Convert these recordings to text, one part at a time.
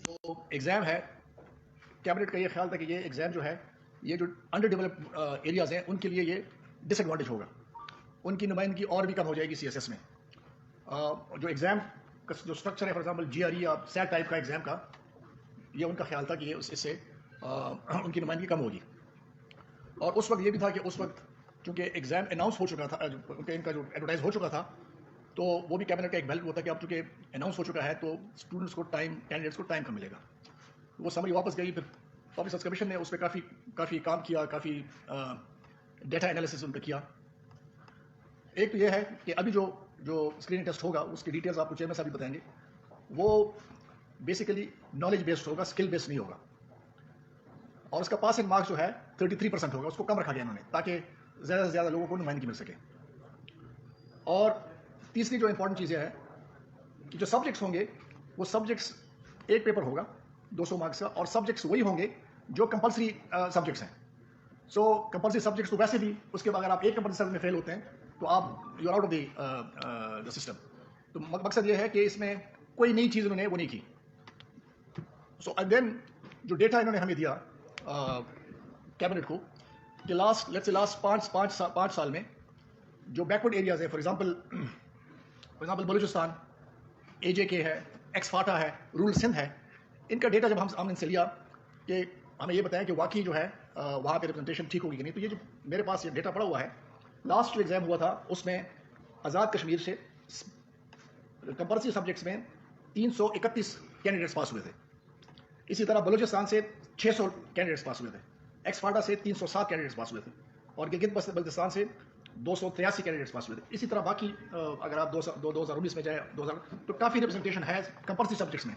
جو ایگزام ہے کیبنٹ کا یہ خیال تھا کہ یہ ایگزام جو ہے یہ جو انڈر ڈیولپڈ ایریاز ہیں ان کے لیے یہ ڈس ایڈوانٹیج ہوگا، ان کی نمائندگی اور بھی کم ہو جائے گی سی ایس ایس میں. جو ایگزام کا جو اسٹرکچر ہے for example G R E یا سیٹ ٹائپ کا ایگزام کا، یہ ان کا خیال تھا کہ یہ اس سے ان کی نمائندگی کم ہوگی. اور اس وقت یہ بھی تھا کہ اس وقت چونکہ ایگزام اناؤنس ہو چکا تھا، ان کا جو ایڈورٹائز ہو چکا تھا، تو وہ بھی کیبنٹ کا ایک بیلٹ ہوتا ہے کہ اب چونکہ اناؤنس ہو چکا ہے تو اسٹوڈنٹس کو ٹائم، کینڈیڈیٹس کو ٹائم کم ملے گا. وہ سمجھ واپس گئی. پھر پبلک سروس کمیشن نے اس پہ کافی کام کیا، کافی ڈیٹا انالیسس ان پہ کیا. ایک تو یہ ہے کہ ابھی جو اسکریننگ ٹیسٹ ہوگا اس کی ڈیٹیلز آپ کو چیئرمین صاحب بھی بتائیں گے. وہ بیسیکلی نالج بیسڈ ہوگا، اسکل بیسڈ نہیں ہوگا. اور اس کا پاسنگ مارکس جو ہے 33% ہوگا، اس کو کم رکھا گیا انہوں نے تاکہ زیادہ سے زیادہ لوگوں کو نمائندگی مل سکے. اور تیسری جو امپورٹنٹ چیزیں ہیں کہ جو سبجیکٹس ہوں گے وہ سبجیکٹس ایک پیپر ہوگا 200 مارکس کا، اور سبجیکٹس وہی ہوں گے جو کمپلسری سبجیکٹس ہیں. سو کمپلسری سبجیکٹس تو ویسے بھی اس کے اگر آپ ایک کمپلسری سبجیکٹ میں فیل ہوتے ہیں تو آپ you are out of the system. تو مقصد یہ ہے کہ اس میں کوئی نئی چیز انہوں نے وہ نہیں کی. سو دین جو ڈیٹا انہوں نے ہمیں دیا کیبنٹ کو کہ لاسٹ 5 سال میں جو بیکورڈ ایریاز ہیں، فار ایگزامپل بلوچستان، اے جے کے ہے، ایکس فاٹا ہے، رورل سندھ ہے، ان کا ڈیٹا جب ہم ان سے لیا کہ ہمیں یہ بتایا کہ واقعی جو ہے وہاں پہ ریپرزنٹیشن ٹھیک ہوگی کہ نہیں. تو یہ جو میرے پاس یہ ڈیٹا پڑا ہوا ہے، لاسٹ جو ایگزام ہوا تھا اس میں آزاد کشمیر سے کمپلسری سبجیکٹس میں 331 کینڈیڈیٹس پاس ہوئے تھے. اسی طرح بلوچستان سے 600 کینڈیڈیٹس پاس ہوئے تھے، ایکس فاٹا سے 307 کینڈیڈیٹس پاس ہوئے تھے، اور گلگت بلتستان سے 283 کینڈیڈیٹس پاس ہوئے تھے. اسی طرح باقی اگر آپ 2019 میں جائیں 2000 تو کافی ریپرزنٹیشن ہے کمپلسری سبجیکٹس میں.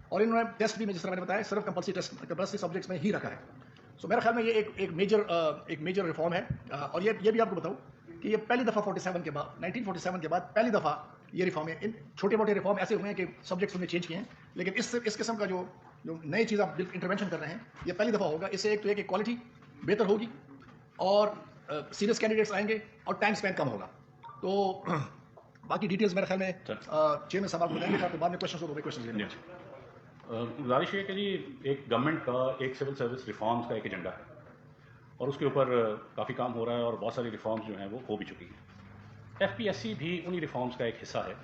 اور انہوں نے ٹیسٹ بھی میں جس طرح میں نے بتایا صرف کمپلسری سبجیکٹس میں ہی رکھا ہے. سو میرا خیال میں یہ ایک میجر ریفارم ہے. اور یہ بھی آپ کو بتاؤں کہ یہ پہلی دفعہ 1947 کے بعد پہلی دفعہ یہ ریفارم ہے. ان چھوٹے موٹے ریفارم ایسے ہوئے ہیں کہ سبجیکٹس انہیں چینج کیے ہیں، لیکن اس قسم کا جو نئی چیز آپ انٹروینشن کر رہے ہیں یہ پہلی دفعہ ہوگا. اس سے ایک تو یہ کہ کوالٹی بہتر ہوگی اور سیریس کینڈیڈیٹس آئیں گے اور ٹائم اسپین کم ہوگا. تو باقی ڈیٹیلز میرے خیال میں چیئرمین صاحب آپ کو بتائیں گے. آپ بعد میں کوشچن ہو تو کوشچن لیں گے. گزارش ہے کہ جی ایک گورنمنٹ کا ایک سول سروس ریفارمز کا ایک ایجنڈا ہے اور اس کے اوپر کافی کام ہو رہا ہے اور بہت ساری ریفارمز جو ہیں وہ ہو بھی چکی ہیں. ایف پی ایس سی بھی انہی ریفارمز کا ایک حصہ ہے،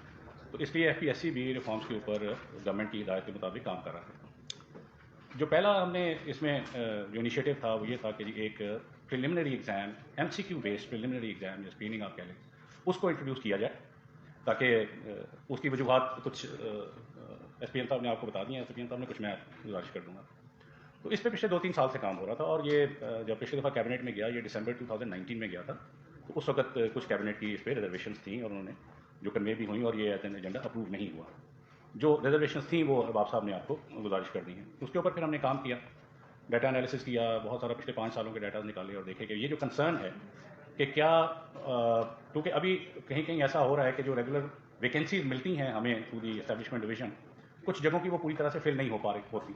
تو اس لیے ایف پی ایس سی بھی ریفارمز کے اوپر گورنمنٹ کی ہدایت کے مطابق کام کر رہا ہے. جو پہلا ہم نے اس میں جو انیشیٹو تھا وہ یہ تھا کہ جی ایک پریلیمنری ایگزام، ایم سی کیو بیسڈ پریلیمنری ایگزام یا اسکریننگ آپ کہہ لیں، اس کو انٹروڈیوس کیا جائے تاکہ اس کی وجوہات کچھ ایس پی ایم صاحب نے آپ کو بتا دی ہیں، ایس پی ایم صاحب نے کچھ میں گزارش کر دوں گا. تو اس پہ پچھلے 2-3 سال سے کام ہو رہا تھا، اور یہ جب پچھلی دفعہ کیبنٹ میں گیا، یہ دسمبر 2019 میں گیا تھا، تو اس وقت کچھ کیبنٹ کی اس پہ ریزرویشنس تھیں اور انہوں نے جو کنوے بھی ہوئیں اور یہ ایجنڈا اپروو نہیں ہوا. جو ریزرویشنس تھیں وہ اباب صاحب نے آپ کو گزارش کر دی ہیں. اس کے اوپر پھر ہم نے کام کیا، ڈیٹا انالیسس کیا، بہت سارا پچھلے 5 سالوں کے ڈیٹا نکالے اور دیکھے کہ یہ جو کنسرن ہے کہ کیا کیونکہ ابھی کہیں کہیں ایسا ہو رہا ہے کہ جو ریگولر ویکینسیز ملتی ہیں ہمیں تھرو دی اسٹیبلشمنٹ ڈویژن، کچھ جگہوں کی وہ پوری طرح سے فل نہیں ہو پا رہی ہوتی،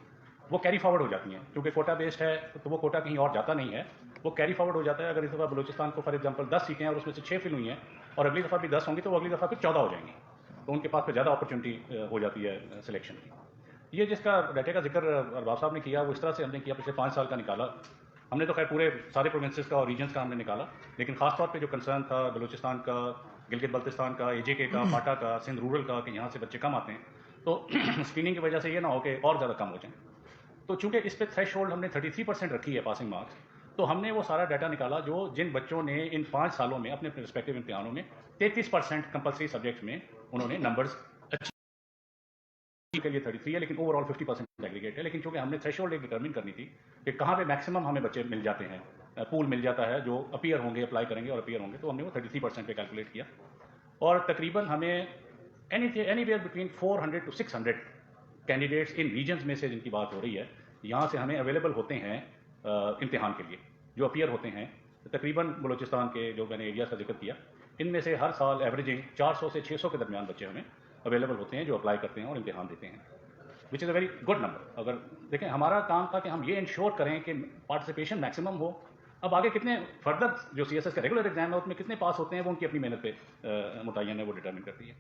وہ کیری فارورڈ ہو جاتی ہیں. کیونکہ کوٹا بیسڈ ہے تو وہ کوٹا کہیں اور جاتا نہیں ہے، وہ کیری فارورڈ ہو جاتا ہے. اگر اس دفعہ بلوچستان کو فار ایگزامپل 10 سیٹیں ہیں اور اس میں سے 6 فل ہوئی ہیں اور اگلی دفعہ بھی 10 ہوں گی تو وہ اگلی دفعہ پھر 14 ہو جائیں گی، تو ان کے پاس پہ زیادہ اپرچونٹی ہو جاتی ہے سلیکشن کی. یہ جس کا ڈیٹا کا ذکر ارباب صاحب نے کیا وہ اس طرح سے ہم نے کیا، پچھلے 5 سال کا نکالا. ہم نے تو خیر پورے سارے پروونسز کا اور ریجنس کا ہم نے نکالا، لیکن خاص طور پہ جو کنسرن تھا بلوچستان کا، گلگت بلتستان کا، اے جے کے کا، پاٹا کا، سندھ رورل کا، کہ یہاں سے بچے کم آتے ہیں تو اسکریننگ کی وجہ سے یہ نہ ہو کہ اور زیادہ کم ہو جائیں. تو چونکہ اس پہ تھریش ہولڈ ہم نے 33% رکھی ہے پاسنگ مارکس، تو ہم نے وہ سارا ڈیٹا نکالا جو جن بچوں نے ان 5 سالوں میں اپنے رسپیکٹیو امتحانوں میں 33% کمپلسری سبجیکٹس میں انہوں نے نمبرز کے لیے 33 ہے، لیکن اوور آل 50% ایگریگیٹ ہے. لیکن چونکہ ہم نے تھریش ہولڈ ایک ڈٹرمن کرنی تھی کہ کہاں پہ میکسیمم ہمیں بچے مل جاتے ہیں، پول مل جاتا ہے جو اپیئر ہوں گے، اپلائی کریں گے اور اپیئر ہوں گے، تو ہم نے وہ 33% پہ کیلکولیٹ کیا. اور تقریباً ہمیں any where between 400 to 600 candidates in regions میں سے جن کی بات ہو رہی ہے یہاں سے ہمیں اویلیبل ہوتے ہیں امتحان کے لیے، جو اپیئر ہوتے ہیں. تقریباً بلوچستان کے جو میں نے ایریاز کا ذکر کیا ان میں سے ہر سال ایوریجنگ 400 سے 600 کے درمیان بچے ہمیں اویلیبل ہوتے ہیں جو اپلائی کرتے ہیں اور امتحان دیتے ہیں، وچ از اے ویری گڈ نمبر. اگر دیکھیں ہمارا کام تھا کہ ہم یہ انشور کریں کہ پارٹیسپیشن میکسیمم ہو. اب آگے کتنے فردر جو سی ایس ایس کا ریگولر ایگزام ہے اس میں کتنے پاس ہوتے ہیں وہ ان کی اپنی محنت پہ متعین ہے، وہ ڈٹرمن کرتی ہے.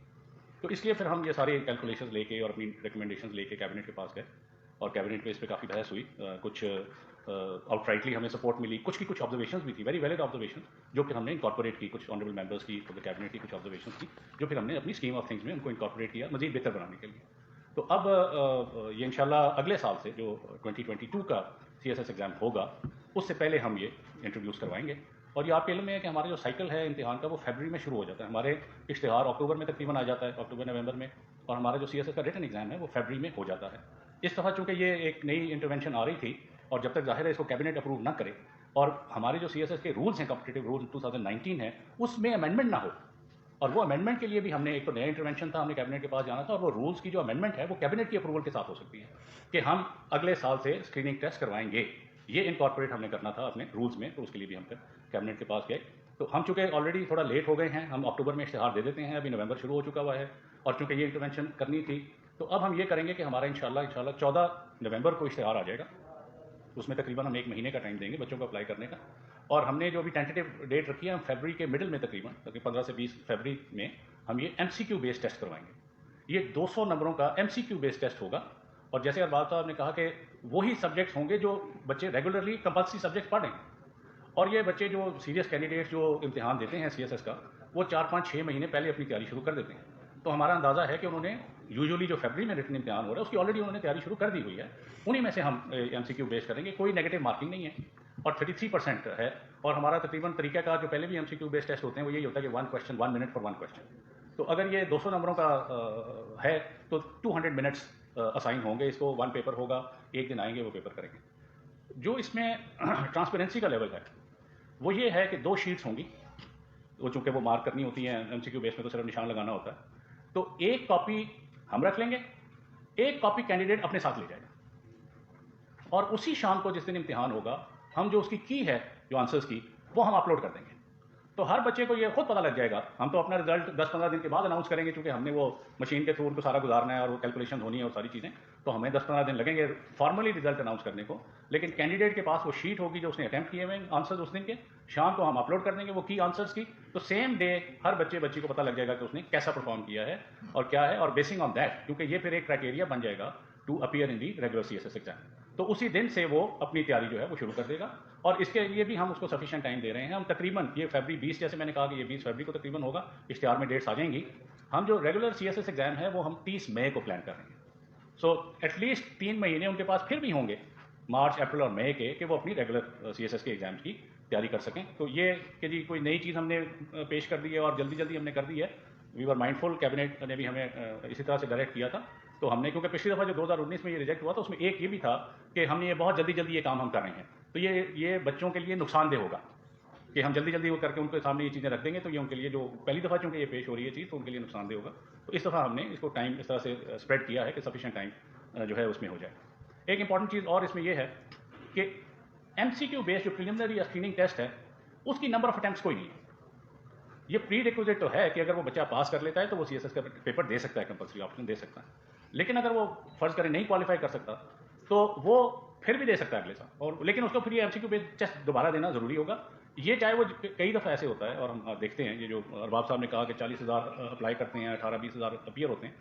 تو اس لیے پھر ہم یہ سارے کیلکولیشنز لے کے اور اپنی ریکمنڈیشنز لے کے کیبنٹ کے پاس گئے اور کیبنٹ میں اس پہ کافی بحث ہوئی. کچھ آؤٹ رائٹلی ہمیں سپورٹ ملی, کچھ کی کچھ آبزرویشنز بھی تھی, ویری ویلڈ آبزرویشن, جو پھر ہم نے انکارپوریٹ کی, کچھ آنریبل ممبرس کی کیبنٹ کی کچھ آبزرویشنز کی, جو پھر ہم نے اپنی اسکیم آف تھنگس میں ان کو انکارپوریٹ کیا مزید بہتر بنانے کے لیے. تو اب یہ انشاءاللہ اگلے سال سے جو 2022 کا CSS ایگزام ہوگا اس سے پہلے ہم یہ انٹروڈیوس کروائیں گے. اور یہ آپ کے علم میں ہے کہ ہمارا جو سائیکل ہے امتحان کا وہ فیبرری میں شروع ہو جاتا ہے. ہمارے اشتہار اکتوبر میں تقریباً آ جاتا ہے, اکتوبر نومبر میں, اور ہمارا جو CSS کا ریٹن ایگزام ہے وہ فیبرری میں ہو جاتا ہے. اس دفعہ چونکہ یہ ایک نئی انٹروینشن آ رہی تھی, اور جب تک ظاہر ہے اس کو کیبنٹ اپروو نہ کرے, اور ہمارے جو CSS کے رولز ہیں, کمپٹیٹیو رول 2019 ہے, اس میں امینڈمنٹ نہ ہو, اور وہ امینڈمنٹ کے لیے بھی ہم نے ایک تو نیا انٹروینشن تھا, ہم نے کیبنٹ کے پاس جانا تھا, اور وہ رولز کی جو امینڈمنٹ ہے وہ کیبنٹ کی اپروول کے ساتھ ہو سکتی ہے کہ ہم اگلے سال سے اسکریننگ ٹیسٹ کروائیں گے. یہ انکارپوریٹ ہم نے کرنا تھا اپنے رولز میں, تو اس کے لیے بھی ہم پھر کیبنٹ کے پاس گئے. تو ہم چونکہ آلریڈی تھوڑا لیٹ ہو گئے ہیں, ہم اکتوبر میں اشتہار دے دیتے ہیں, ابھی نومبر شروع ہو چکا ہوا ہے, اور چونکہ یہ انٹروینشن کرنی تھی تو اب ہم یہ کریں گے کہ ہمارا انشاءاللہ 14 نومبر کو اشتہار آ جائے گا. اس میں تقریباً ہم 1 مہینے کا ٹائم دیں گے بچوں کو اپلائی کرنے کا, اور ہم نے جو ابھی ٹینٹیٹیو ڈیٹ رکھی ہے ہم فیبرری کے مڈل میں تقریباً 15 سے 20 فیبرری میں ہم یہ MCQ بیس ٹیسٹ کروائیں گے. یہ 200 نمبروں کا MCQ بیس ٹیسٹ ہوگا, اور جیسے ارباب صاحب نے کہا کہ وہی سبجیکٹس ہوں گے جو بچے ریگولرلی کمپلسری سبجیکٹس پڑھ رہے ہیں. اور یہ بچے جو سیریس کینڈیڈیٹس جو امتحان دیتے ہیں CSS کا, وہ 4-5-6 مہینے پہلے اپنی تیاری شروع کر دیتے ہیں. تو ہمارا اندازہ ہے کہ انہوں نے یوزلی جو فیبرری میں ریٹن امتحان ہو رہا ہے اس کی آلریڈی انہوں نے تیاری شروع کر دی ہوئی ہے. انہیں میں سے ہم MCQ بیس کریں گے. کوئی نیگیٹو مارکنگ نہیں ہے, اور 33% ہے. اور ہمارا تقریباً طریقہ کار جو پہلے بھی MCQ بیس ٹیسٹ ہوتے ہیں وہ یہی ہوتا ہے کہ 1 question 1 minute for 1 question. تو اگر یہ 200 نمبروں کا ہے تو 200 منٹس اسائن ہوں گے اس کو. 1 پیپر ہوگا, ایک دن آئیں گے وہ پیپر کریں گے. جو اس میں ٹرانسپیرنسی کا لیول ہے وہ یہ ہے کہ 2 شیٹس ہوں گی, وہ چونکہ وہ مارک کرنی ہوتی ہیں, MCQ بیس میں تو صرف نشان لگانا ہوتا ہے. تو ایک کاپی ہم رکھ لیں گے, ایک کاپی کینڈیڈیٹ اپنے ساتھ لے جائے گا, اور اسی شام کو جس دن امتحان ہوگا ہم جو اس کی ہے جو آنسرز کی وہ ہم اپلوڈ کر دیں گے. تو ہر بچے کو یہ خود پتہ لگ جائے گا. ہم تو اپنا رزلٹ 10-15 دن کے بعد اناؤنس کریں گے, کیونکہ ہم نے وہ مشین کے تھرو ان کو سارا گزارنا ہے اور وہ کیلکولیشن ہونی ہے اور ساری چیزیں, تو ہمیں 10-15 دن لگیں گے فارملی رزلٹ اناؤنس کرنے کو. لیکن کینڈیڈیٹ کے پاس وہ شیٹ ہوگی جو اس نے اٹیمپٹ کیے ہوئے آنسرز اس دن کے, شام کو ہم اپلوڈ کر دیں گے وہ کی آنسرز کی. تو سیم ڈے ہر بچی کو پتہ لگ جائے گا کہ اس نے کیسا پرفارم کیا ہے اور کیا ہے, اور بیسنگ آن دیٹ, کیونکہ یہ پھر ایک کرائٹیریا بن جائے گا to appear in the regular CSS exam. تو اسی دن سے وہ اپنی تیاری جو ہے وہ شروع کر دے گا, اور اس کے لیے بھی ہم اس کو سفیشینٹ ٹائم دے رہے ہیں. ہم تقریباً یہ فیبرری 20 جیسے میں نے کہا کہ یہ 20 فیبرری کو تقریباً ہوگا, اشتہار میں ڈیٹس آ جائیں گی. ہم جو ریگولر CSS ایگزام ہے وہ ہم 30 مئی کو پلان کر رہے ہیں. سو ایٹ لیسٹ 3 مہینے ان کے پاس پھر بھی ہوں گے, مارچ, اپریل اور مئی کے, کہ وہ اپنی ریگولر CSS کے ایگزامس کی تیاری کر سکیں. تو یہ کہ جی کوئی نئی چیز ہم نے پیش کر دی ہے اور جلدی ہم نے کر دی ہے. وی آر مائنڈفل, کیبنٹ نے بھی ہمیں اسی طرح سے ڈائریکٹ کیا تھا. تو ہم نے, کیونکہ پچھلی دفعہ جو 2019 میں یہ ریجیکٹ ہوا تھا اس میں ایک یہ بھی تھا کہ ہم نے یہ بہت جلدی یہ کام ہم کر رہے ہیں, تو یہ بچوں کے لیے نقصان دہ ہوگا کہ ہم جلدی وہ کر کے ان کے سامنے یہ چیزیں رکھ دیں گے. تو یہ ان کے لیے جو پہلی دفعہ چونکہ یہ پیش ہو رہی ہے چیز, تو ان کے لیے نقصان دہ ہوگا. تو اس دفعہ ہم نے اس کو ٹائم اس طرح سے اسپریڈ کیا ہے کہ سفیشینٹ ٹائم جو ہے اس میں ہو جائے. ایک امپورٹنٹ چیز اور اس میں یہ ہے کہ MCQ بیس جو پریلیمنری یا اسکریننگ ٹیسٹ ہے اس کی نمبر آف اٹیمپٹس کوئی نہیں ہے. یہ پری ریکوزٹ تو ہے کہ اگر وہ بچہ پاس کر لیتا ہے تو وہ CSS کا پیپر دے سکتا ہے, کمپلسری آپشن دے سکتا ہے. لیکن اگر وہ فرض کرے نہیں کوالیفائی کر سکتا تو وہ پھر بھی دے سکتا ہے اگلے سال, اور لیکن اس کو پھر یہ MCQ بیس ٹیسٹ دوبارہ دینا ضروری ہوگا. یہ چاہے وہ کئی دفعہ ایسے ہوتا ہے, اور ہم دیکھتے ہیں یہ جو ارباب صاحب نے کہا کہ 40,000 اپلائی کرتے ہیں, 18-20,000 اپیئر ہوتے ہیں.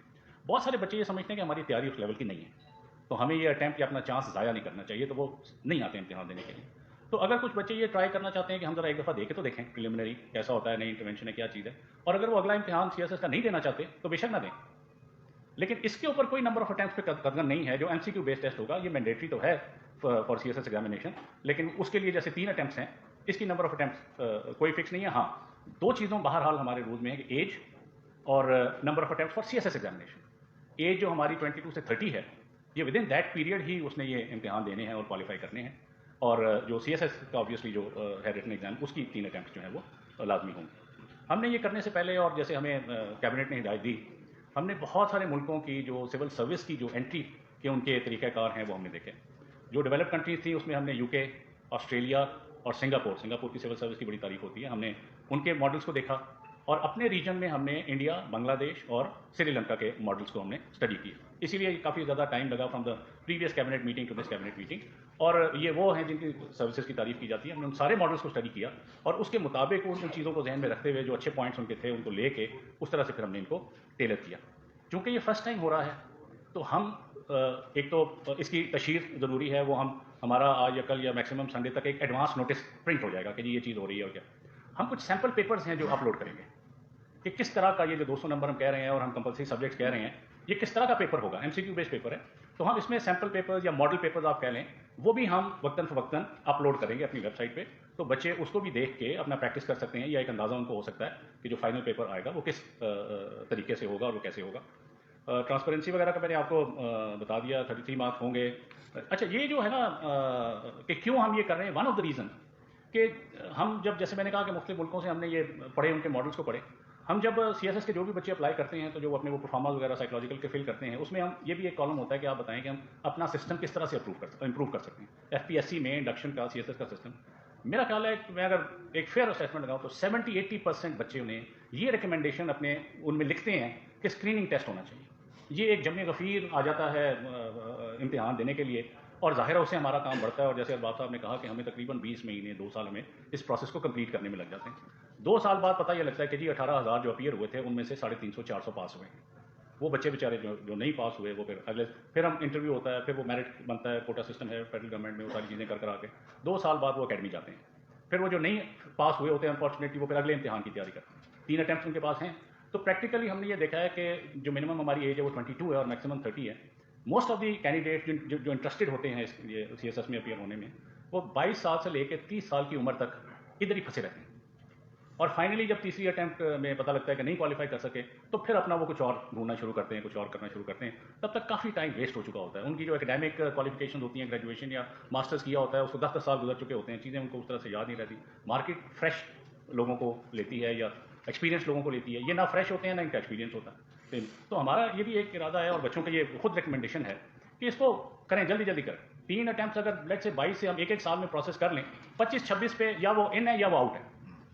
بہت سارے بچے یہ سمجھتے ہیں کہ ہماری تیاری اس لیول کی نہیں ہے, تو ہمیں یہ اٹیمپٹ یا اپنا چانس ضائع نہیں کرنا چاہیے, تو وہ نہیں آتے امتحان دینے کے لیے. تو اگر کچھ بچے یہ ٹرائی کرنا چاہتے ہیں کہ ہم ذرا ایک دفعہ دے کے تو دیکھیں پریلیمنری کیسا ہوتا ہے, نئی انٹروینشن ہے, کیا چیز ہے, اور اگر وہ اگلا امتحان CSS کا نہیں دینا چاہتے تو بے شک نہ دیں. لیکن اس کے اوپر کوئی نمبر آف اٹیمپٹس پہ قدغن نہیں ہے. جو MCQ بیس ٹیسٹ ہوگا یہ مینڈیٹری تو ہے فار CSS ایگزامینیشن, لیکن اس کے لیے جیسے 3 اٹیمپٹس ہیں, اس کی نمبر آف اٹیمپٹس کوئی فکس نہیں ہے. ہاں 2 چیزوں بہرحال ہمارے رول میں ہے کہ ایج اور number of attempts for CSS examination. Age جو ہماری 22 سے 30 ہے, یہ ود ان دیٹ پیریڈ ہی اس نے یہ امتحان دینے ہیں اور کوالیفائی کرنے ہیں. اور جو CSS کا آبویسلی جو ہے ریٹن ایگزام, اس کی 3 اٹیمپٹس جو ہیں وہ لازمی ہوں گے. ہم نے یہ کرنے سے پہلے, اور جیسے ہمیں کیبنٹ نے ہدایت دی, ہم نے بہت سارے ملکوں کی جو سول سروس کی جو انٹری کے ان کے طریقہ کار ہیں وہ ہم نے دیکھے. جو ڈیولپ کنٹریز تھیں اس میں ہم نے UK, آسٹریلیا اور سنگاپور کی سول سروس کی بڑی تعریف ہوتی ہے, ہم نے ان کے ماڈلس کو دیکھا. اور اپنے ریجن میں ہم نے انڈیا, بنگلہ دیش اور سری لنکا کے ماڈلس کو ہم نے اسٹڈی کیا. اسی لیے کافی زیادہ ٹائم لگا from the previous cabinet meeting to this cabinet meeting. اور یہ وہ ہیں جن کی سروسز کی تعریف کی جاتی ہے. ہم نے ان سارے ماڈلس کو اسٹڈی کیا, اور اس کے مطابق ان چیزوں کو ذہن میں رکھتے ہوئے جو اچھے پوائنٹس ان کے تھے ان کو لے کے اس طرح سے پھر ہم نے ان کو ٹیلر کیا. چونکہ یہ فرسٹ ٹائم ہو رہا ہے تو ہم ایک تو اس کی تشہیر ضروری ہے، وہ ہمارا آج یا کل یا میکسیمم سنڈے تک ایک ایڈوانس نوٹس پرنٹ ہو جائے گا کہ جی یہ چیز ہو رہی ہے. اور کیا ہم کچھ سیمپل پیپرز ہیں جو اپلوڈ کریں گے کہ کس طرح کا یہ جو 200 نمبر ہم کہہ رہے ہیں اور ہم کمپلسری سبجیکٹس کہہ رہے ہیں، یہ کس طرح کا پیپر ہوگا. MCQ بیس پیپر ہے، تو ہم اس میں سیمپل پیپرز یا ماڈل پیپرز آپ کہہ لیں، وہ بھی ہم وقتاً فوقتاً اپلوڈ کریں گے اپنی ویب سائٹ پہ، تو بچے اس کو بھی دیکھ کے اپنا پریکٹس کر سکتے ہیں، یا ایک اندازہ ان کو ہو سکتا ہے کہ جو فائنل پیپر آئے گا وہ کس طریقے سے ہوگا اور وہ کیسے ہوگا. ٹرانسپیرنسی وغیرہ کا میں نے آپ کو بتا دیا. 33 مارکس ہوں گے. اچھا یہ جو ہے نا کہ کیوں ہم یہ کر رہے ہیں، ون آف دا ریزن کہ ہم جیسے میں نے کہا کہ مختلف ملکوں سے ہم نے یہ پڑھے، ان کے ماڈلس کو پڑھے. ہم جب CSS کے جو بھی بچے اپلائی کرتے ہیں تو جو اپنے وہ پرفارمرز وغیرہ سائیکولوجیکل کے فل کرتے ہیں، اس میں ہم یہ بھی ایک کالم ہوتا ہے کہ آپ بتائیں کہ ہم اپنا سسٹم کس طرح سے امپروو کر سکتے ہیں. FPSC میں انڈکشن کا CSS کا سسٹم، میرا خیال ہے کہ میں اگر ایک فیئر اسیسمنٹ لگاؤں تو 70-80% بچے انہیں یہ ریکمنڈیشن اپنے ان میں لکھتے ہیں کہ اسکریننگ ٹیسٹ ہونا چاہیے. یہ ایک جمع غفیر آ جاتا ہے امتحان دینے کے لیے، اور ظاہر ہے اس سے ہمارا کام بڑھتا ہے. اور جیسے ارباب صاحب نے کہا کہ ہمیں تقریباً 20 مہینے 2 سال ہمیں اس پروسیس کو کمپلیٹ کرنے میں لگ جاتے ہیں. 2 سال بعد پتہ یہ لگتا ہے کہ جی 18,000 جو اپیئر ہوئے تھے ان میں سے 350-400 پاس ہوئے ہیں. وہ بچے بیچارے جو نہیں پاس ہوئے وہ پھر ہم انٹرویو ہوتا ہے، پھر وہ میرٹ بنتا ہے، کوٹا سسٹم ہے فیڈرل گورنمنٹ میں، وہ ساری چیزیں کر کے 2 سال بعد وہ اکیڈمی جاتے ہیں. پھر وہ جو نہیں پاس ہوئے ہوتے ہیں انفارچونیٹلی وہ پھر اگلے امتحان کی تیاری کرتے ہیں. 3 اٹیمپٹس ان کے پاس ہیں. تو پریکٹیکلی ہم نے یہ دیکھا ہے کہ جو منیمم ہماری ایج ہے وہ 22 ہے اور میکسیمم 30 ہے. موسٹ آف دی کینڈیڈیٹ جو انٹرسٹڈ ہوتے ہیں یہ CSS میں اپیئر ہونے میں، وہ 22 سال سے لے کے 30 سال کی عمر تک ادھر ہی پھنسے رہتے ہیں. اور فائنلی جب تیسری اٹیمپٹ میں پتہ لگتا ہے کہ نہیں کوالیفائی کر سکے تو پھر اپنا وہ کچھ اور ڈھونڈنا شروع کرتے ہیں، کچھ اور کرنا شروع کرتے ہیں. تب تک کافی ٹائم ویسٹ ہو چکا ہوتا ہے. ان کی جو اکیڈیمک کوالیفیکیشن ہوتی ہیں، گریجویشن یا ماسٹرز کیا ہوتا ہے، اس کو 10 سال گزر چکے ہوتے ہیں، چیزیں ان کو اس طرح سے یاد نہیں رہتی. مارکیٹ فریش لوگوں کو لیتی ہے یا ایکسپیرینس لوگوں کو لیتی ہے، یہ نہ فریش ہوتے ہیں نہ ان کا ایکسپیرینس ہوتا ہے. تو ہمارا یہ بھی ایک ارادہ ہے اور بچوں کا یہ خود ریکمنڈیشن ہے کہ اس کو کریں، جلدی جلدی کریں. 3 اٹیمپٹس اگر لیٹ سے 22 سے ہم ایک سال میں پروسیس کر لیں، 25-26 پہ یا وہ ان ہے یا وہ آؤٹ ہے.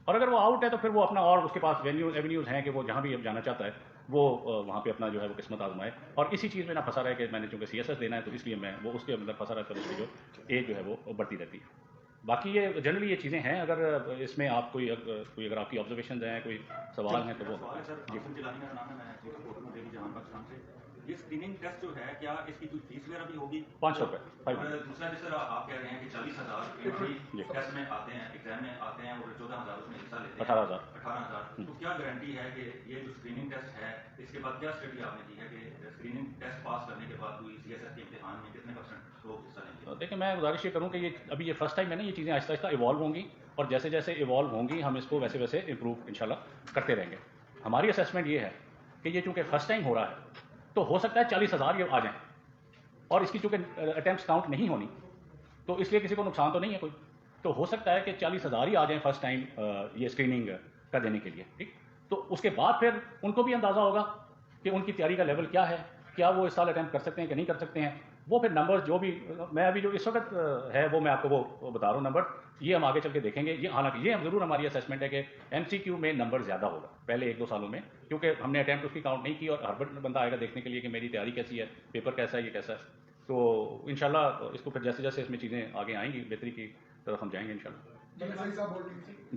اور اگر وہ آؤٹ ہے تو پھر وہ اپنا اور اس کے پاس ایونیوز ہیں کہ وہ جہاں بھی اب جانا چاہتا ہے وہ وہاں پہ اپنا جو ہے وہ قسمت آزمائے. اور اسی چیز میں نہ پھنسا رہے کہ میں نے چونکہ CSS دینا ہے تو اس لیے میں وہ اس کے اندر پھنسا رہتا ہے، اس کی جو ایج جو ہے وہ بڑھتی رہتی ہے. باقی یہ جنرلی یہ چیزیں ہیں. اگر اس میں آپ کوئی اگر آپ کی آبزرویشنز ہیں، کوئی سوال ہیں تو وہ یہ اسکریننگ ٹیسٹ جو ہے کیا اس کی کوئی فیس وغیرہ بھی ہوگی؟ 500 روپے. دوسرا جس طرح آپ کہہ رہے ہیں کہ 40,000 ٹیسٹ میں آتے ہیں، ایگزام میں آتے ہیں اور 14,000 اس میں حصہ لیتے ہیں، 18,000 تو کیا گارنٹی ہے کہ یہ جو اسکریننگ ٹیسٹ ہے اس کے بعد کیا اسٹڈی آپ نے کی ہے کہ اسکریننگ ٹیسٹ پاس کرنے کے بعد کوئی CSS کے امتحان میں کتنے % لوگ حصہ لیں گے؟ دیکھیں میں گزارش یہ کروں کہ یہ ابھی یہ فرسٹ ٹائم ہے نا، یہ چیزیں آہستہ آہستہ ایوالو ہوں گی اور جیسے جیسے ایوالو ہوں گی ہم اس کو ویسے ویسے امپروو انشاءاللہ کرتے رہیں گے. ہماری اسیسمنٹ یہ ہے کہ یہ چونکہ فرسٹ ٹائم ہو رہا ہے تو ہو سکتا ہے 40,000 یہ آ جائیں، اور اس کی چونکہ اٹیمپٹس کاؤنٹ نہیں ہونی تو اس لیے کسی کو نقصان تو نہیں ہے کوئی. تو ہو سکتا ہے کہ 40,000 ہی آ جائیں فرسٹ ٹائم یہ اسکریننگ کا دینے کے لیے. ٹھیک، تو اس کے بعد پھر ان کو بھی اندازہ ہوگا کہ ان کی تیاری کا لیول کیا ہے، کیا وہ اس سال اٹیمپٹ کر سکتے ہیں کہ نہیں کر سکتے ہیں. وہ پھر نمبر جو بھی میں ابھی جو اس وقت ہے وہ میں آپ کو وہ بتا رہا ہوں نمبر، یہ ہم آگے چل کے دیکھیں گے. یہ حالانکہ یہ ضرور ہماری اسیسمنٹ ہے کہ MCQ میں نمبر زیادہ ہوگا پہلے 1-2 سالوں میں، کیونکہ ہم نے اٹیمپٹ اس کی کاؤنٹ نہیں کی اور ہر بندہ آئے گا دیکھنے کے لیے کہ میری تیاری کیسی ہے، پیپر کیسا ہے، یہ کیسا ہے. تو انشاءاللہ اس کو پھر جیسے جیسے اس میں چیزیں آگے آئیں گی بہتری کی طرف ہم جائیں گے انشاءاللہ. جی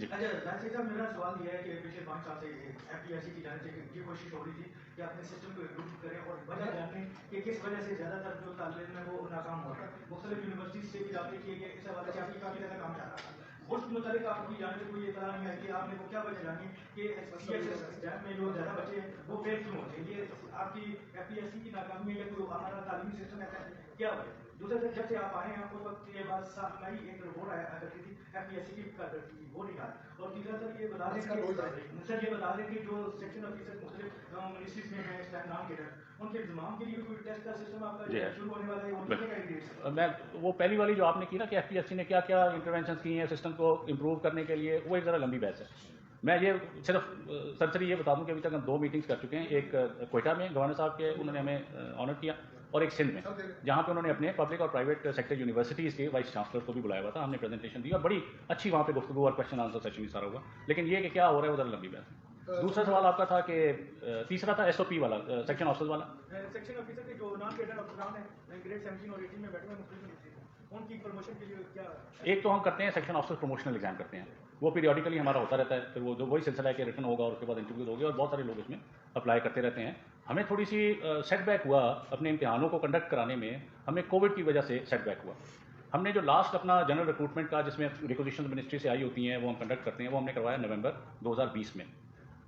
میرا سوال یہ ہے کہ پچھلے 5 سال سے FPSC کی جانب سے یہ کوشش ہو رہی تھی کہ اپنے سسٹم کو امپروو کریں اور وجہ جانیں کہ کس وجہ سے زیادہ تر جو طالب علم ہے وہ ناکام ہو رہا ہے. مختلف یونیورسٹیز سے بھی رابطے کیے گئے، اس حوالے سے آپ کی کافی زیادہ کام چل رہا ہے. اس متعلق آپ کی جانب سے کوئی اطلاع نہیں ہے کہ آپ نے وہ کیا وجہ جانی کہ CSS ایگزام میں جو زیادہ بچے ہیں وہ فیل کیوں ہوتے ہیں؟ یہ آپ کی FPSC کی ناکامی ہے یا کوئی ہمارا تعلیمی سسٹم ایسا ہے، کیا وجہ؟ دوسرا جب سے آپ آئے ہیں اس وقت یہ بات صاف نہیں ایک رپورٹ آیا کرتی تھی FPSC کی کرتی تھی وہ نکال. اور تیسرا سر یہ بتا دیں کہ جو سیکشن آفیسر مختلف منسٹریز میں ہیں اس ٹائم نام کے ان کے انضمام کے لیے کوئی ٹیسٹ کا سسٹم آپ کا شروع ہونے والا ہے، وہ کتنے کا ڈیٹ؟ میں وہ پہلی والی جو آپ نے کی نا کہ FPSC نے کیا کیا انٹرونشنز کی ہیں سسٹم کو امپروو کرنے کے لیے، وہ ایک ذرا لمبی بحث ہے. میں یہ صرف سرسری یہ بتا دوں کہ ابھی تک ہم 2 میٹنگز کر چکے ہیں. ایک کوئٹہ میں گورنر صاحب کے انہوں نے ہمیں آنر کیا، اور ایک سندھ میں جہاں پہ انہوں نے اپنے پبلک اور پرائیویٹ سیکٹر یونیورسٹیز کے وائس چانسلر کو بھی بلایا ہوا تھا. ہم نے پریزنٹیشن دی اور بڑی اچھی وہاں پہ گفتگو اور کوشچن آنسر سیشن بھی سارا ہوا. لیکن یہ کہ کیا ہو رہا ہے وہ ذرا لمبی بحث ہے. دوسرا سوال آپ کا تھا کہ تیسرا تھا SOP والا، سیکشن آفیسر والا. سیکشن آفیسر کے جو نام کیڈر افسران ہیں گریڈ 17 اور 18 میں بیٹھے ہوئے مختلف ان کی پروموشن کے لیے کیا؟ ایک تو ہم کرتے ہیں سیکشن آفیسر پروموشنل ایگزام کرتے ہیں، وہ پیریوڈیکلی ہمارا ہوتا رہتا ہے. پھر وہ وہی سلسلہ ہے کہ ریٹن ہوگا اور اس کے بعد انٹرویو ہوگی اور بہت سارے لوگ اس میں اپلائی کرتے رہتے ہیں. ہمیں تھوڑی سی سیٹ بیک ہوا اپنے امتحانوں کو کنڈکٹ کرانے میں، ہمیں کووڈ کی وجہ سے سیٹ بیک ہوا. ہم نے جو لاسٹ اپنا جنرل ریکروٹمنٹ کا جس میں ریکوزیشن منسٹری سے آئی ہوتی ہیں وہ ہم کنڈکٹ کرتے ہیں، وہ ہم نے کروایا نومبر 2020 میں.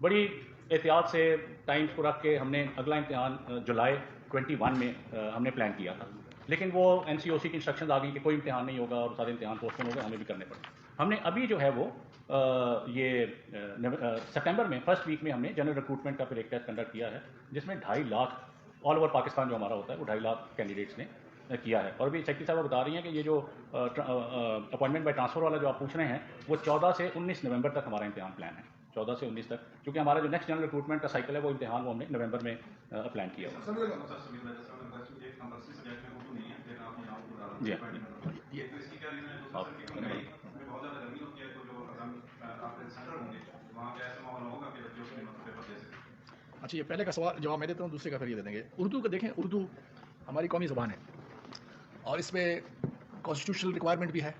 بڑی احتیاط سے ٹائمز کو رکھ کے ہم نے اگلا امتحان جولائی 21 میں ہم نے پلان کیا تھا، لیکن وہ NCOC کی انسٹرکشنز آ گئی کہ کوئی امتحان نہیں ہوگا اور سارے امتحان پوسٹ پون ہو گئے، ہمیں بھی کرنے پڑے. ہم نے ابھی جو ہے وہ یہ سپٹمبر میں فرسٹ ویک میں ہم نے جنرل ریکروٹمنٹ کا پھر ایک ٹیسٹ کنڈکٹ کیا ہے جس میں 2.5 لاکھ آل اوور پاکستان جو ہمارا ہوتا ہے وہ 2.5 لاکھ کینڈیڈیٹس نے کیا ہے. اور ابھی سیکٹری صاحب بتا رہی ہیں کہ یہ جو اپوائنٹمنٹ بائی ٹرانسفر والا جو آپ پوچھ رہے ہیں وہ 14 سے 19 نومبر تک ہمارا امتحان پلان ہے. 14 سے 19 تک، کیونکہ ہمارا جو نیکسٹ جنرل ریکروٹمنٹ کا سائیکل ہے وہ امتحان وہ ہم نے نومبر میں پلان کیا ہوا. جی اچھا، یہ پہلے کا سوال جواب میں دیتا ہوں، دوسرے کا پھر یہ دے دیں گے. اردو کو دیکھیں، اردو ہماری قومی زبان ہے اور اس میں کانسٹیٹیوشنل ریکوائرمنٹ بھی ہے،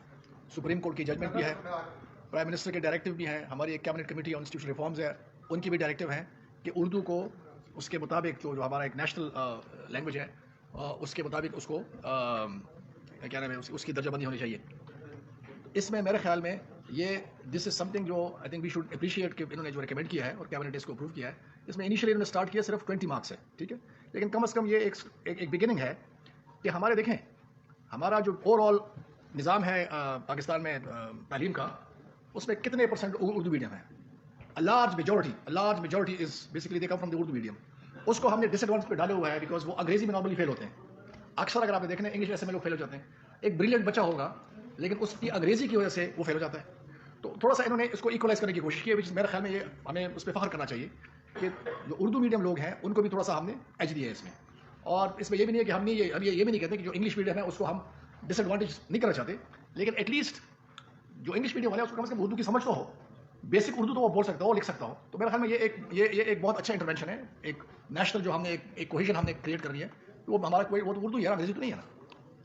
سپریم کورٹ کی ججمنٹ بھی ہے، پرائم منسٹر کے ڈائریکٹیو بھی ہیں، ہماری ایک cabinet committee on institutional reforms ہے، ان کی بھی ڈائریکٹیو ہیں کہ اردو کو اس کے مطابق جو ہمارا ایک نیشنل لینگویج ہے اس کے مطابق اس کو کیا نام ہے اس کی درجہ بندی ہونی چاہیے. اس میں میرے خیال میں یہ دس از سم تھنگ جو I think we should appreciate کہ انہوں نے جو ریکمینڈ کیا ہے اور کیبنٹ نے اس کو اپروو کیا ہے. اس میں انیشلی انہوں نے اسٹارٹ کیا صرف 20 مارکس ہے، ٹھیک ہے، لیکن کم از کم یہ ایک بگننگ ہے کہ ہمارے دیکھیں ہمارا جو اوور آل نظام ہے پاکستان میں تعلیم کا، اس میں کتنے پرسنٹ اردو میڈیم ہے. Large majority is basically they come from the Urdu medium. اس کو ہم نے ڈس ایڈوانٹیج پہ ڈالے ہوا ہے بیکاز وہ انگریزی میں نارملی فیل ہوتے ہیں. اکثر اگر آپ نے دیکھنا انگلش ایسے میں لوگ فیل ہو جاتے ہیں. ایک بریلینٹ بچہ ہوگا لیکن اس کی انگریزی کی وجہ سے وہ فیل ہو جاتا ہے. تو تھوڑا سا انہوں نے اس کو ایکولائز کرنے کی کوشش کی ہے، میرے خیال میں یہ ہمیں اس پہ فخر کرنا چاہیے کہ جو اردو میڈیم لوگ ہیں ان کو بھی تھوڑا سا ہم نے ایج دیا ہے اس میں. اور اس میں یہ بھی نہیں ہے کہ ہم نے یہ بھی نہیں کہتے کہ جو انگلش میڈیم ہے اس کو ہم ڈس ایڈوانٹیج نہیں کرنا چاہتے، لیکن ایٹ لیسٹ جو انگلش میڈیم والے ہیں اس کو کم سے کم اردو کی سمجھ تو ہو، بیسک اردو تو وہ بول سکتا ہو، لکھ سکتا ہو. تو میرے خیال میں یہ ایک بہت اچھا انٹرونشن ہے، ایک نیشنل جو ہم نے ایک کوہیژن ہم نے کریٹ کرنی ہے. تو وہ ہمارا کوئی وہ تو اردو ہے نا، انگریزی تو نہیں ہے نا.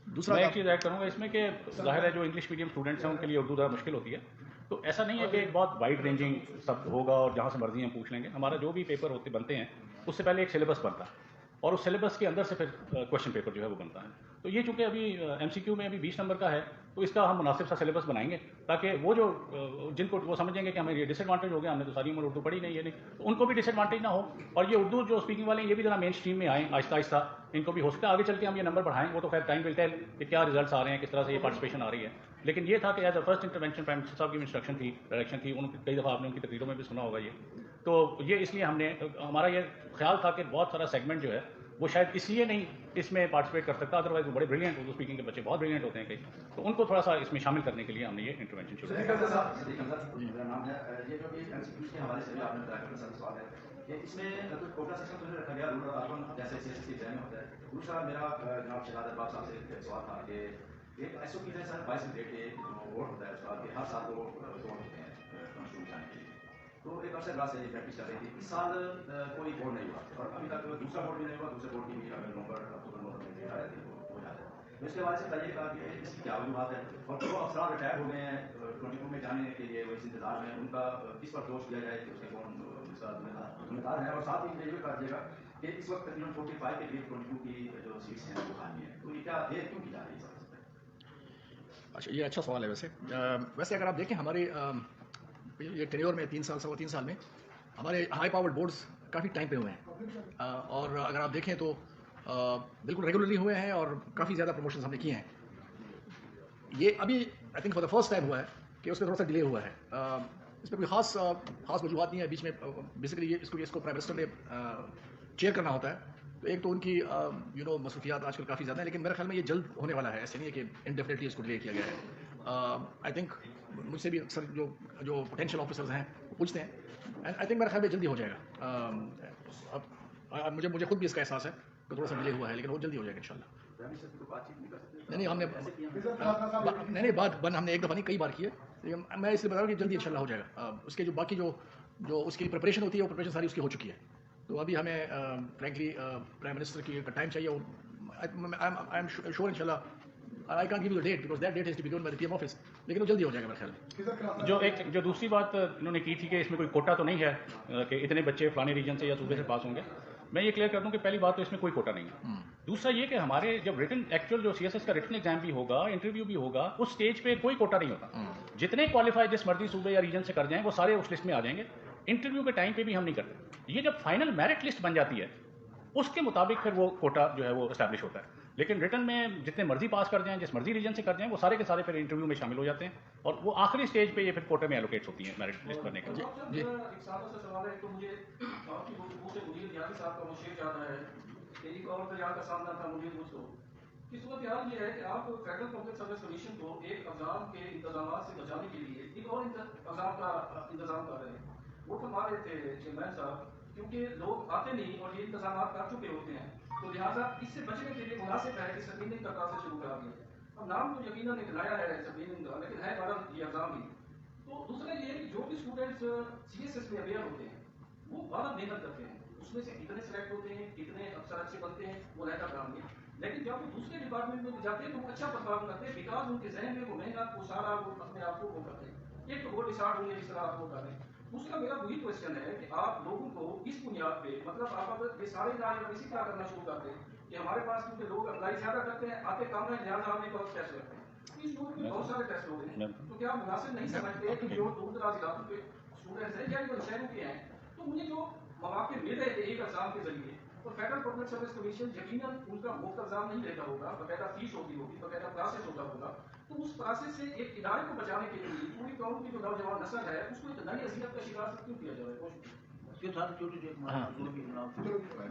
دوسرا میں ایک چیز ایڈ کروں گا اس میں کہ ظاہر ہے جو انگلش میڈیم اسٹوڈنٹس ہیں ان کے لیے اردو ذرا مشکل ہوتی ہے. تو ایسا نہیں ہے کہ ایک بہت وائڈ رینجنگ سب ہوگا اور جہاں سے مرضی ہم پوچھ لیں گے. ہمارا جو بھی پیپر بنتے ہیں اس سے پہلے ایک سلیبس بنتا ہے اور اس سلیبس کے اندر سے پھر کویشچن پیپر جو ہے وہ بنتا ہے. تو یہ چونکہ ابھی MCQ میں ابھی 20 نمبر کا ہے تو اس کا ہم مناسب سا سلیبس بنائیں گے تاکہ وہ جو جن کو وہ سمجھیں گے کہ ہمیں یہ ڈس ایڈوانٹیج ہو گیا، ہم نے تو ساری عمر اردو پڑھی نہیں یہ نہیں، تو ان کو بھی ڈس ایڈوانٹیج نہ ہو. اور یہ اردو جو اسپیکنگ والے ہیں یہ بھی ذرا مین اسٹریم میں آئیں آہستہ آہستہ. ان کو بھی ہو سکتا ہے آگے چل کے ہم یہ نمبر بڑھائیں، وہ تو خیر ٹائم ول ٹیل کہ کیا ریزلٹس آ رہے ہیں، کس طرح سے یہ پارٹیسپیشن آ رہی ہے. لیکن یہ تھا کہ as a first intervention prime minister صاحب کی انسٹرکشن تھی، ڈائریکشن تھی، ان کئی دفعہ آپ نے ان کی تقریروں میں بھی سنا ہوگا یہ. تو یہ اس لیے ہمارا یہ خیال تھا کہ بہت سارا سیگمنٹ جو ہے وہ شاید اس لیے نہیں اس میں پارٹیسپیٹ کر سکتا، ادروائز وہ بڑے بریلینٹ اردو اسپیکنگ کے بچے بہت بریلینٹ ہوتے ہیں کئی، تو ان کو تھوڑا سا اس میں شامل کرنے کے لیے ہم نے یہ انٹروینشن شروع کیا. میرا نام ہے یہ جو بھی MCQ کے حوالے سے بھی آپ نے بتایا کہ سوال ہے کہ اس میں کچھ کوٹا سسٹم جو رکھا گیا رول اربن جیسے CSS کی ذہن میں ہوتا ہے. دوسرا میرا جناب شہزاد ارباب صاحب سے ایک سوال تھا کہ ایک SOP ہے سر 22 ڈیٹ کے جو ووٹ ہوتا ہے اس کا کہ ہر سال وہ ووٹ ہوتے ہیں کانسٹیٹیوشن جانے کے لیے. تو ایک عرصے بعد سے یہ پریکٹس چل رہی تھی. اس سال کوئی ووٹ نہیں ہوا اور ابھی تک دوسرا ووٹ بھی نہیں ہوا. دوسرے ووٹ کی بھی اگر نومبر اکتوبر میں آ رہے تھے وہ ہو جاتا ہے. تو اس کے حوالے سے بتائیے گا کہ اس کی کیا وجوہات ہے اور جو افراد ریٹائر ہو گئے ہیں 22 میں جانے کے لیے وہ اس انتظار میں ان کا کس پر دوش دیا جائے کہ اس کے کون اس کا ذمہ دار ہے. اور ساتھ ہی یہ بھی کر دیجیے گا کہ اس وقت تقریباً 45 کے قریب 22 کی جو سیٹس ہیں وہ خالی ہیں. تو یہ کیا دیر کیوں کی جا رہی ہے؟ اچھا، یہ اچھا سوال ہے. ویسے اگر آپ دیکھیں ہمارے یہ ٹینیور میں 3 سال 3.25 سال میں ہمارے ہائی پاورڈ بورڈز کافی ٹائم پہ ہوئے ہیں اور اگر آپ دیکھیں تو بالکل ریگولرلی ہوئے ہیں اور کافی زیادہ پروموشنز ہم نے کیے ہیں. یہ ابھی I think for the first time ہوا ہے کہ اس میں تھوڑا سا ڈیلے ہوا ہے. اس میں کوئی خاص وجوہات نہیں ہے. بیچ میں بیسیکلی اس کو پرائم منسٹر نے چیئر کرنا ہوتا ہے. تو ایک تو ان کی مصروفیات آج کل کافی زیادہ ہیں، لیکن میرے خیال میں یہ جلد ہونے والا ہے. ایسے نہیں ہے کہ انڈیفینیٹلی اس کو ڈیلے کیا گیا ہے. آئی تھنک مجھ سے بھی اکثر جو پوٹینشیل آفیسرز ہیں وہ پوچھتے ہیں اینڈ آئی تھنک میرے خیال میں جلدی ہو جائے گا. اب مجھے خود بھی اس کا احساس ہے کہ تھوڑا سا ڈیلے ہوا ہے لیکن وہ جلدی ہو جائے گا انشاءاللہ. نہیں ہم نے نہیں بات ہم نے ایک دفعہ نہیں کئی بار کی ہے، لیکن میں اس لیے بتا رہا ہوں کہ جلدی انشاءاللہ ہو جائے گا. اس کے جو باقی جو اس کی پریپریشن ہوتی ہے وہ پریپریشن ساری اس کی ہو چکی ہے. تو ابھی ہمیں فرینکلی پرائم منسٹر کی ٹائم چاہیے. آئی ایم شیور انشاءاللہ I can't give you the date because that date has to be given by the PM office, لیکن وہ جلدی ہو جائے گا میرے خیال میں. جو دوسری بات انہوں نے کی تھی کہ اس میں کوئی کوٹا تو نہیں ہے کہ اتنے بچے فلانے ریجن سے یا صوبے سے پاس ہوں گے. میں یہ کلیئر کر دوں کہ پہلی بات تو اس میں کوئی کوٹا نہیں ہے. دوسرا یہ کہ ہمارے جب ریٹن ایکچوئل جو CSS کا ریٹن ایگزام بھی ہوگا, انٹرویو بھی ہوگا, اس اسٹیج پہ کوئی کوٹا نہیں ہوتا. جتنے کوالیفائی جس مرضی صوبے یا ریجن سے کر جائیں وہ سارے اس لسٹ میں آ جائیں گے. انٹرویو کے ٹائم پہ بھی ہم نہیں کرتے. یہ جب فائنل میرٹ لسٹ بن جاتی ہے اس کے مطابق پھر وہ کوٹا جو ہے وہ اسٹیبلش ہوتا ہے. لیکن ریٹن میں جتنے مرضی پاس کر جائیں, جس مرضی ریجن سے کر جائیں, وہ سارے کے سارے پھر انٹرویو میں شامل ہو جاتے ہیں اور وہ آخری اسٹیج پہ یہ پھر کوٹے میں ایلوکیٹس ہوتی ہیں میرٹ لسٹ بننے کے لیے. ایک سادہ سا سوال ہے. تو مجھے آپ کی گفتگو سے مجھے یادی صاحب کا وہ شعر یاد آیا ہے کہ ایک اور دریا کا سامنا تھا مجھے مجھ کو. کہ صورتحال یہ ہے کہ آپ فیڈرل پبلک سروس کمیشن کو ایک ایگزام کے انتظامات سے بچانے کے لیے ایک اور ایگزام کا انتظام کر رہے ہیں. وہ فرما رہے تھے چیئرمین صاحب کیونکہ لوگ آتے نہیں اور یہ انتظامات کر چکے ہوتے ہیں تو لہٰذا اس سے بچنے کے لیے مناسب ہے کہ سکریننگ کا پروسیس شروع کرا دیا. اب نام تو یقیناً ایک نیا ہے سکریننگ کا, لیکن ہے بہرحال یہ ایگزام ہی. تو دوسرا یہ ہے کہ جو بھی اسٹوڈنٹس CSS میں اویئر ہوتے ہیں وہ بہت محنت کرتے ہیں, اس میں سے کتنے سلیکٹ ہوتے ہیں, کتنے افسر اچھے بنتے ہیں, وہ رہتا کام ہے. لیکن جب وہ دوسرے ڈپارٹمنٹ میں جاتے ہیں تو وہ اچھا پرفارم کرتے ہیں بیکاز ان کے ذہن میں وہ محنت وہ سارا وہ اپنے آپ کو وہ کرتے ہیں. ایک تو وہ ڈسارٹ ہوئی ہے جس طرح آپ وہ کر رہے ہیں. دوسرا میرا وہی کوشچن ہے کہ آپ لوگوں کو اس بنیاد پہ مطلب آپ اگر یہ سارے ادارے اسی طرح کرنا شروع کرتے ہیں کہ ہمارے پاس کیونکہ لوگ اپلائی زیادہ کرتے ہیں, آتے کم ہے, لہٰذا ہم ایک اور ٹیسٹ کرتے ہیں. اس لوگوں میں بہت سارے ٹیسٹ ہوتے ہیں تو کیا مناسب نہیں سمجھتے کہ جو دور دراز علاقوں کے اسٹوڈنٹس ہیں یا جو شہروں کے ہیں تو انہیں جو مواقع مل رہے تھے ایک ایگزام کے ذریعے, اور فیڈرل پبلک سروس کمیشن یقیناً ان کا مفت ایگزام نہیں لیتا ہوگا, باقاعدہ فیس ہوتی ہوگی, باقاعدہ پروسیس ہوتا ہوگا, تو اس پروسیس سے ایک ادارے کو بچانے کے لیے پوری قوم کی جو نوجوان نسل ہے اس کو ایک نئی اذیت کا شکار کیوں کیا جائے. اس کے ساتھ چھوٹی سی ایک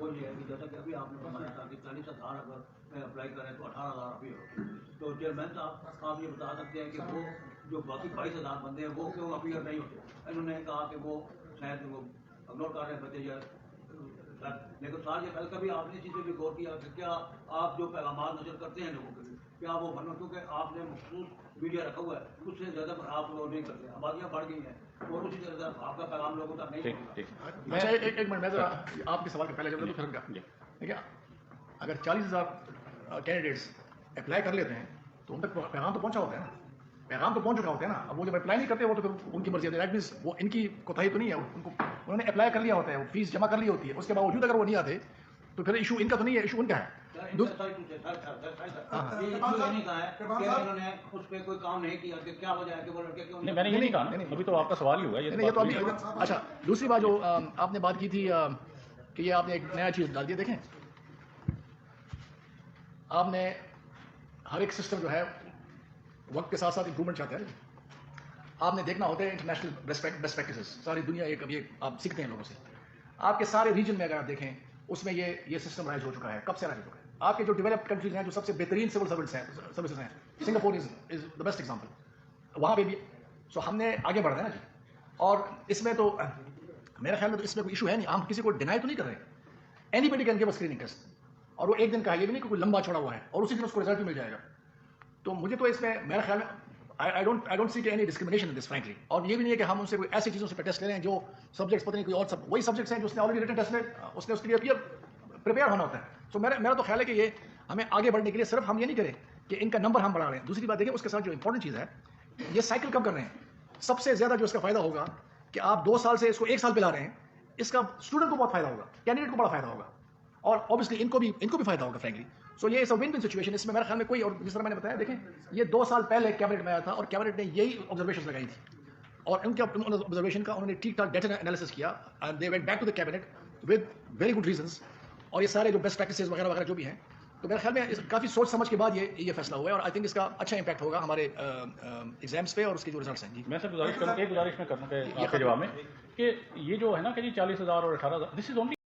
وہ یہ ہے کہ جیسا کہ ابھی آپ نے بتایا تھا کہ 40,000 اگر اپلائی کریں تو 18,000 ابھی ہو. تو چیئرمین صاحب آپ یہ بتا سکتے ہیں کہ وہ جو باقی 22,000 بندے ہیں وہ کیوں اپیئر نہیں ہوتے. انہوں نے کہا کہ وہ شاید وہ اگنور کر رہے ہیں بچے یا لیکن سال یہ پہلے کبھی آپ نے اس چیز پہ بھی غور کیا کہ کیا آپ جو پیغامات نشر کرتے ہیں لوگوں کے لیے کیا وہ بنو, کیونکہ آپ نے مخصوص میڈیا رکھا ہوا ہے اس سے زیادہ آپ لوگ نہیں کرتے, آبادیاں بڑھ گئی ہیں اور اسی طرح آپ کا پیغام لوگوں تک نہیں پہنچتا. اچھا ایک منٹ میں ذرا آپ کے سوال کے پہلے جب پھر دیکھیے اگر 40,000 کینڈیڈیٹس اپلائی کر لیتے ہیں تو ان تک پیغام تو پہنچا ہوتا ہے نا, پیغام تو پہنچ چکا ہوتا ہے نا. اب وہ جب اپلائی نہیں کرتے وہ تو پھر ان کی مرضی ہے, دیٹ مینس وہ ان کی کوتاہی تو نہیں ہے, ان کو انہوں نے اپلائی کر لیا ہوتا ہے, وہ فیس جمع کر لی ہوتی ہے, اس کے باوجود اگر وہ نہیں آتے تو پھر ایشو ان کا تو نہیں ہے, ایشو ان کا ہے. اس پہ کوئی کام نہیں کیا کہ کیا وجہ ہے کہ وہ لڑکے کیوں نہیں, میں نے یہ نہیں کہا, ابھی تو آپ کا سوال ہی ہوا ہے. یہ تو ابھی اچھا دوسری بات جو آپ نے بات کی تھی کہ یہ آپ نے ایک نیا چیز ڈال دیا. دیکھیں آپ نے ہر ایک سسٹم جو ہے وقت کے ساتھ ساتھ امپرومنٹ چاہتا ہے. آپ نے دیکھنا ہوتا ہے انٹرنیشنل بیسٹ پریکٹسز, ساری دنیا ایک اب یہ آپ سیکھتے ہیں لوگوں سے. آپ کے سارے ریجن میں اگر آپ دیکھیں اس میں یہ سسٹم رائج ہو چکا ہے. کب سے رائج ہو چکا ہے؟ آپ کے جو ڈیولپڈ کنٹریز ہیں جو سب سے بہترین سول سروسز ہیں, Singapore is the best example, وہاں پہ بھی سو ہم نے آگے بڑھنا ہے نا جی. اور اس میں تو میرا خیال میں تو اس میں کوئی ایشو ہے نہیں, ہم کسی کو ڈینائی تو نہیں کر رہے. Anybody can give a screening test, اور وہ ایک دن کا ہے, یہ بھی نہیں کہ کوئی لمبا چھوڑا ہوا ہے اور اسی دن اس کو رزلٹ بھی مل جائے گا. تو مجھے تو اس میں میرا خیال میں I don't see any discrimination in this frankly. اور یہ بھی نہیں ہے کہ ہم ان سے کوئی ایسی چیزوں سے ٹیسٹ لے رہے ہیں جو سبجیکٹس پتہ نہیں کوئی اور وہی سبجیکٹس ہیں جو اس نے آلریڈی ریٹن ٹیسٹ میں اس نے اس کے لیے پریپیئر ہونا ہوتا ہے. سو میرا تو خیال ہے کہ یہ ہمیں آگے بڑھنے کے لیے صرف ہم یہ نہیں کریں کہ ان کا نمبر ہم بڑھا رہے ہیں. دوسری بات دیکھیں اس کے ساتھ جو امپورٹنٹ چیز ہے یہ سائیکل کب کر رہے ہیں. سب سے زیادہ جو اس کا فائدہ ہوگا کہ آپ 2 سال سے اس کو 1 سال پہ لا رہے ہیں, اس کا اسٹوڈنٹ کو بہت فائدہ ہوگا, کینڈیڈیٹ کو بڑا فائدہ ہوگا, اور اوبیسلی ان کو بھی فائدہ ہوگا فرینکلی. سو یہ ون ون سچویشن. اس میں میرے خیال میں کوئی, اور جس طرح میں نے بتایا دیکھیں یہ 2 سال پہلے کیبنٹ میں آیا تھا اور کیبنٹ نے یہی آبزرویشنز لگائی تھی, اور ان کے آبزرویشن کا انہوں نے ٹھیک ٹھاک ڈیٹا انالیسس کیا, and they went back to the cabinet with very good reasons, اور یہ سارے جو بیسٹ پریکٹسز وغیرہ وغیرہ جو بھی ہیں. تو میرے خیال میں کافی سوچ سمجھ کے بعد یہ فیصلہ ہوا ہے, اور آئی تھنک اس کا اچھا امپیکٹ ہوگا ہمارے ایگزامس پہ اور اس کے جو ریزلٹس ہیں. جی میں سر گزارش میں کروں کہ آپ کے جواب میں کہ یہ جو ہے نا کہ جی 40,000 اور 18,000 دس از اونلی